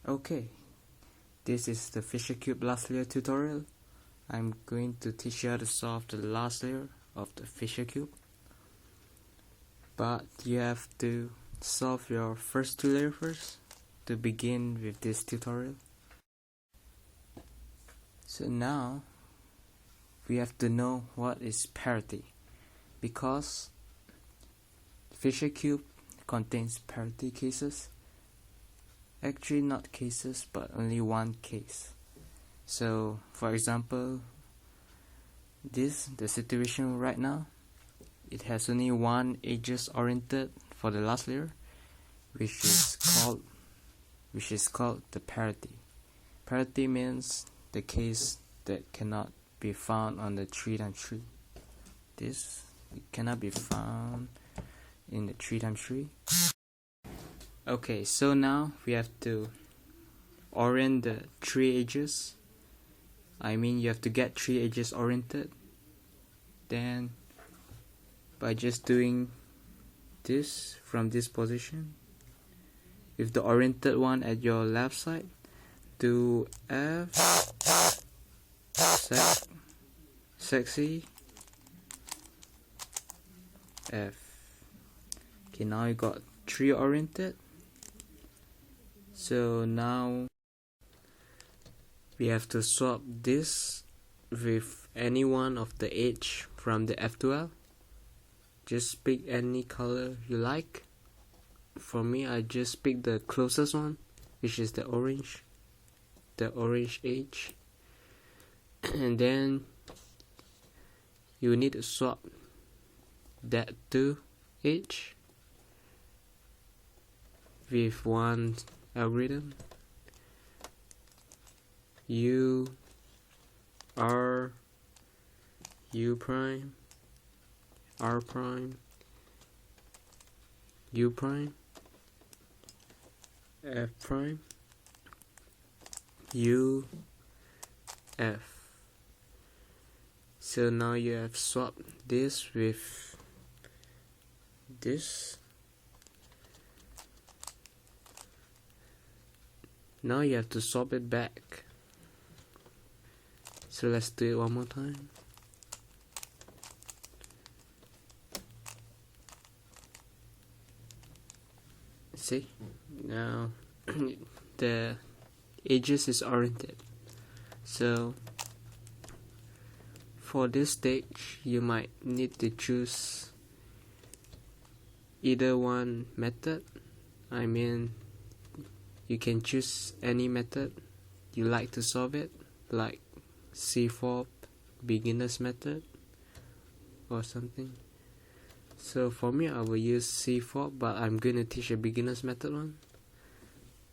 Okay, this is the Fisher Cube last layer tutorial. I'm going to teach you how to solve the last layer of the Fisher Cube, but you have to solve your first two layers first to begin with this tutorial. So now we have to know what is parity, because Fisher Cube contains parity cases. Actually not cases, but only one case. So for example, the situation right now, it has only one edges oriented for the last layer, which is called the parity. Parity means the case that cannot be found on the 3x3. This cannot be found in the 3x3. Okay, so now we have to orient the three edges. You have to get three edges oriented. Then by just doing this from this position, with the oriented one at your left side, do F, sexy, F. Okay, now you got three oriented. So now we have to swap this with any one of the edge from the F12. Just pick any color you like. For me, I just pick the closest one, which is the orange edge. And then you need to swap that two edge with one algorithm, U prime, R prime, U prime, F prime, U, F. So now you have swapped this with this. Now you have to swap it back. So let's do it one more time. See? Now the edges is oriented. So for this stage, you might need to choose either one method. You can choose any method you like to solve it, like C4 beginner's method or something. So for me, I will use C4, but I'm going to teach a beginner's method one.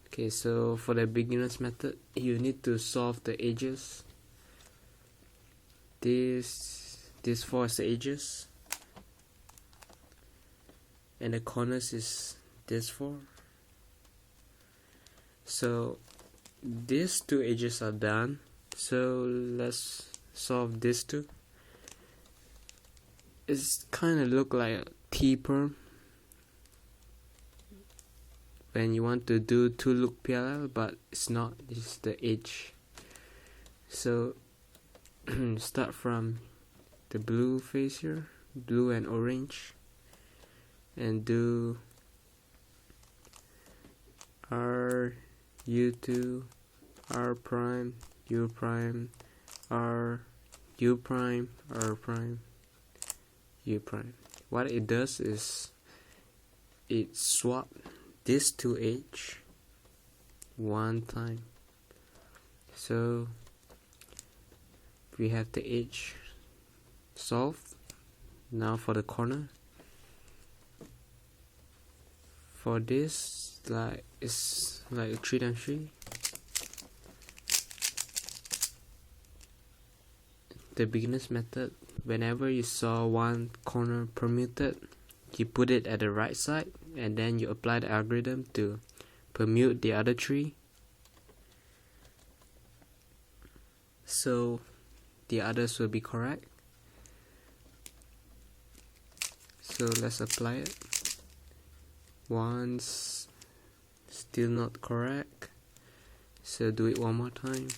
Okay, so for the beginner's method, you need to solve the edges. This four is the edges, and the corners is this four. So these two edges are done. So let's solve these two. It's kind of look like a T-perm when you want to do two look parallel, but it's not. It's the edge. So start from the blue face here, blue and orange, and do R, U2, R prime, U prime, R, U prime, R prime, U prime. What it does is it swap this two edge one time. So we have the edge solved. Now for the corner. For this, it's like a 3x3. The beginner's method, whenever you saw one corner permuted, you put it at the right side, and then you apply the algorithm to permute the other three, so the others will be correct. So let's apply it. One's still not correct. So do it one more time.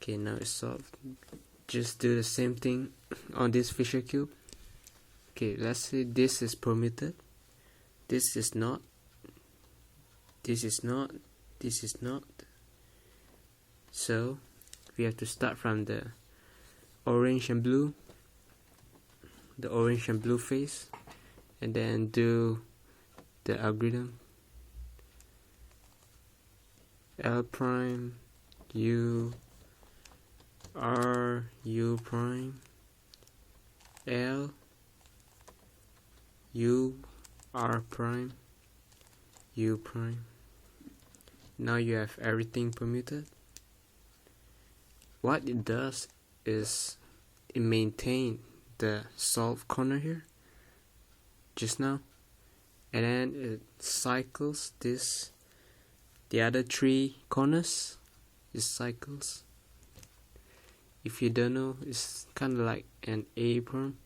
Okay, now it's solved. Just do the same thing on this Fisher cube. Okay, let's say this is permitted. This is not. This is not. This is not. So we have to start from the orange and blue. The orange and blue face. And then do the algorithm. L prime U R U prime L U R prime U prime. Now you have everything permuted. What it does is it maintains the solved corner here just now, and then it cycles this. The other three corners is cycles. If you don't know, it's kind of like an A-perm,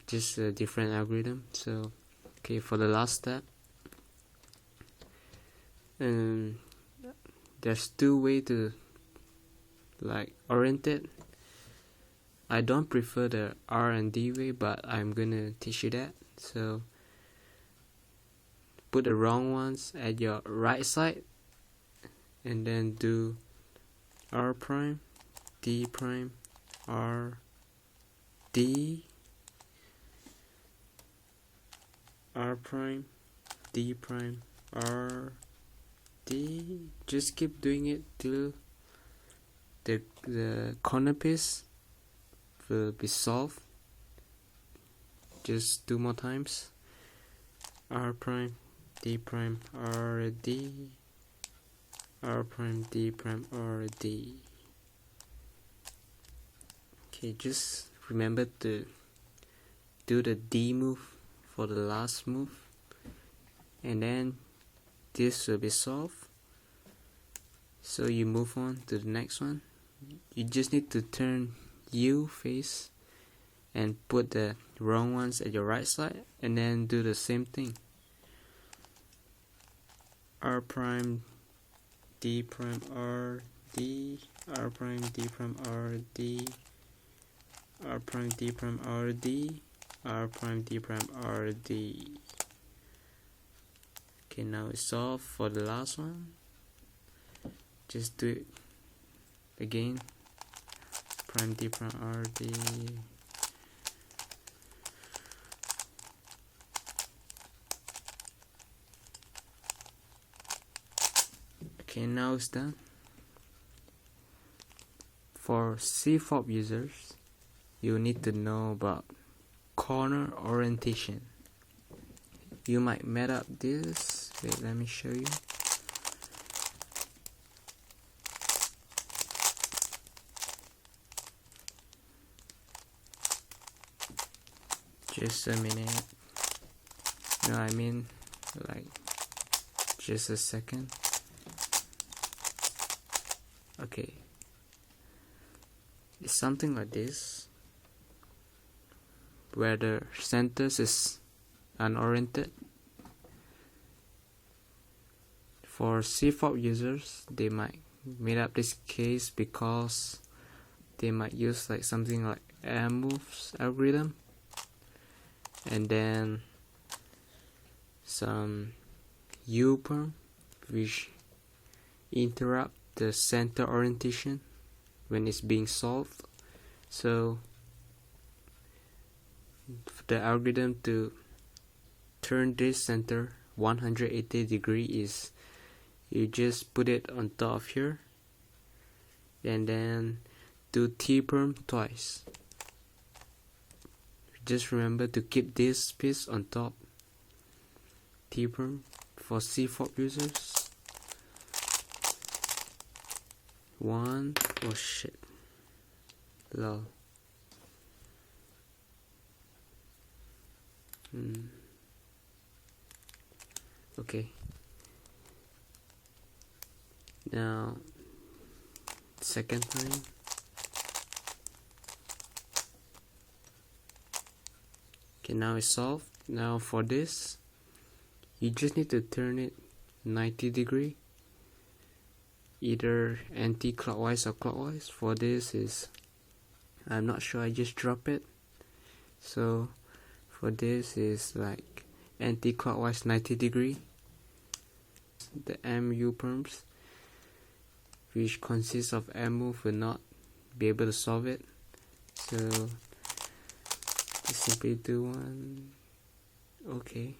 just a different algorithm. So, okay, for the last step, there's two ways to like orient it. I don't prefer the R and D way, but I'm gonna teach you that. So put the wrong ones at your right side, and then do R prime, D prime, R, D, R prime, D prime, R, D. Just keep doing it till the corner piece will be solved. Just 2 more times. R prime, D prime, R, D, R prime, D prime, R, D. Okay, just remember to do the D move for the last move, and then this will be solved. So you move on to the next one. You just need to turn U face and put the wrong ones at your right side, and then do the same thing. R prime, D prime, R, D, R prime, D prime, R, D, R prime, D prime, R, D, R prime, D prime, R, D. Okay, now it's solved for the last one. Just do it again. Prime, D prime, R, D. Okay, now it's done. For C-fob users, you need to know about corner orientation. You might mess up this. Wait, let me show you. Just a minute. No, I mean like just a second. Okay, it's something like this, where the centers is unoriented. For C-fob users, they might made up this case because they might use like something like M moves algorithm, and then some U-Perm, which interrupt the center orientation when it's being solved. So the algorithm to turn this center 180 degree is you just put it on top here, and then do T-perm twice. Just remember to keep this piece on top. T-perm for C-fob users. One, oh shit, lol. Okay, now second time. Okay, now it's solved. Now for this, you just need to turn it 90 degree, either anti-clockwise or clockwise. For this is, I'm not sure, I just drop it. So for this is like anti-clockwise 90 degree. The M U-Perms, which consists of M move, will not be able to solve it. So just simply do one. Okay.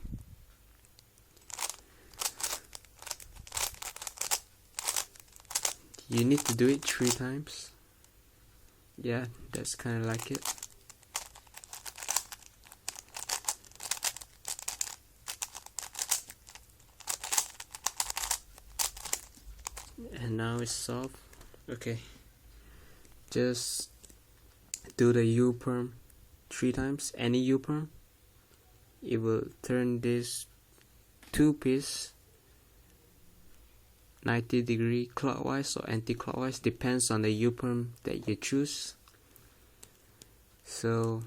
You need to do it 3 times. Yeah, that's kind of like it. And now it's solved. Okay. Just do the U-Perm 3 times. Any U-Perm. It will turn this 2-piece 90 degree clockwise or anti-clockwise, depends on the U-Perm that you choose. So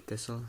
that's all.